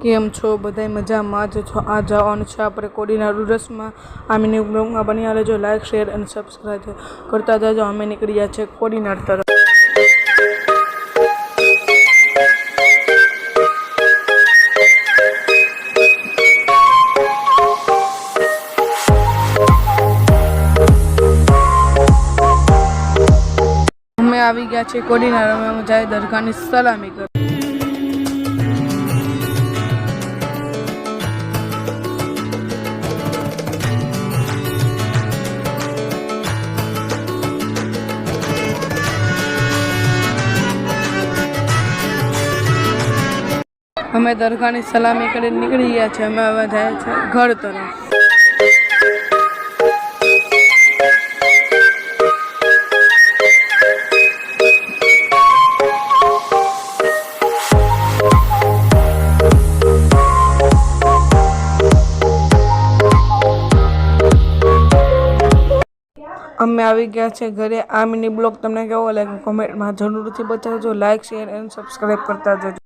કેમ છો બધાય મજામાં જ છો? આ જવાનું છે આપણે કોડીના રૂરસમાં. આમીની બ્લોગમાં બન્યા રહેજો, લાઈક શેર અને સબસ્ક્રાઈબ કરતા જાજો. અમે નીકળી ગયા છે કોડીનાર તરફ. અમે આવી ગયા છે કોડીનાર. અમે જાય દરગાહની સલામી કરવા. અમે દરગાહની સલામી કરીને નીકળી ગયા છે. અમે હવે જાય છે ઘર તરફ. અમે આવી ગયા છે ઘરે. આ મિની બ્લોગ તમને કેવો લાગ્યો કોમેન્ટમાં જરૂરથી બતાવજો. લાઈક શેર અને સબસ્ક્રાઈબ કરતા જજો.